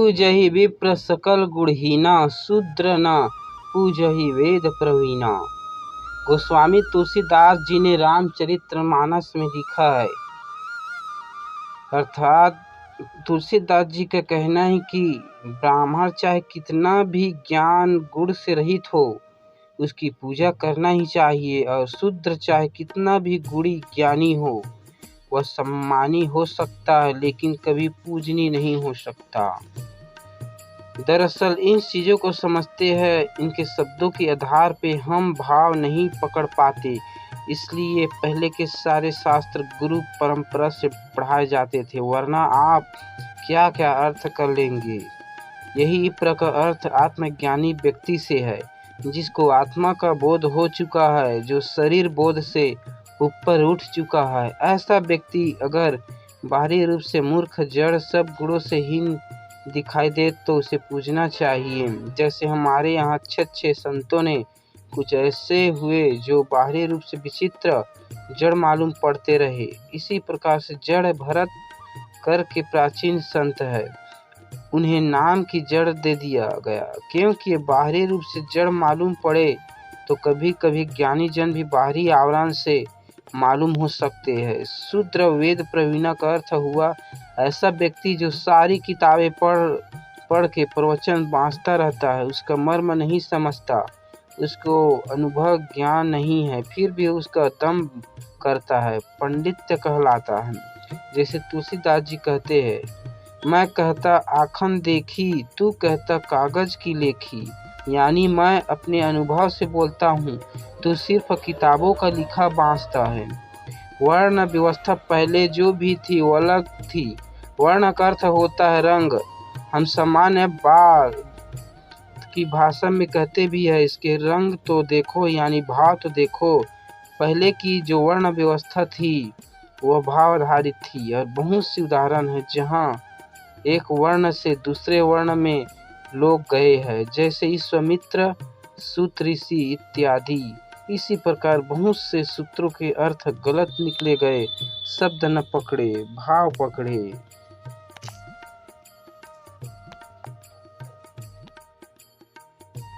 पूजहि विप्र सकल गुणहीना, शूद्र न पूजहि वेद प्रवीणा। गोस्वामी तुलसीदास जी ने रामचरितमानस में लिखा है, अर्थात तुलसीदास जी का कहना है कि ब्राह्मण चाहे कितना भी ज्ञान गुण से रहित हो, उसकी पूजा करना ही चाहिए, और शूद्र चाहे कितना भी गुणी ज्ञानी हो, वह सम्मानी हो सकता है लेकिन कभी पूजनीय नहीं हो सकता। दरअसल इन चीज़ों को समझते हैं, इनके शब्दों के आधार पे हम भाव नहीं पकड़ पाते, इसलिए पहले के सारे शास्त्र गुरु परंपरा से पढ़ाए जाते थे, वरना आप क्या क्या अर्थ कर लेंगे। यही प्रकार अर्थ आत्मज्ञानी व्यक्ति से है, जिसको आत्मा का बोध हो चुका है, जो शरीर बोध से ऊपर उठ चुका है। ऐसा व्यक्ति अगर बाहरी रूप से मूर्ख जड़ सब गुणों से हीन दिखाई दे तो उसे पूजना चाहिए। जैसे हमारे यहाँ अच्छे संतों ने कुछ ऐसे हुए जो बाहरी रूप से विचित्र जड़ मालूम पड़ते रहे, इसी प्रकार से जड़ भरत करके प्राचीन संत है, उन्हें नाम की जड़ दे दिया गया, क्योंकि बाहरी रूप से जड़ मालूम पड़े तो कभी कभी ज्ञानी जन भी बाहरी आवरण से मालूम हो सकते हैं। शूद्र वेद प्रवीणा का अर्थ हुआ ऐसा व्यक्ति जो सारी किताबें पढ़ के प्रवचन बाँचता रहता है, उसका मर्म नहीं समझता, उसको अनुभव ज्ञान नहीं है, फिर भी उसका दम करता है, पंडित्य कहलाता है। जैसे तुलसीदास जी कहते हैं, मैं कहता आखन देखी, तू कहता कागज की लेखी। यानी मैं अपने अनुभव से बोलता हूँ, तो सिर्फ किताबों का लिखा बाँचता है। वर्ण व्यवस्था पहले जो भी थी वो अलग थी। वर्ण का अर्थ होता है रंग, हम सामान्य बात की भाषा में कहते भी है, इसके रंग तो देखो यानी भाव तो देखो। पहले की जो वर्ण व्यवस्था थी वह भाव आधारित थी, और बहुत सी उदाहरण है जहाँ एक वर्ण से दूसरे वर्ण में लोग गए हैं, जैसे विश्वामित्र, सूत ऋषि इत्यादि। इसी प्रकार बहुत से सूत्रों के अर्थ गलत निकले गए, शब्द न पकड़े, भाव पकड़े।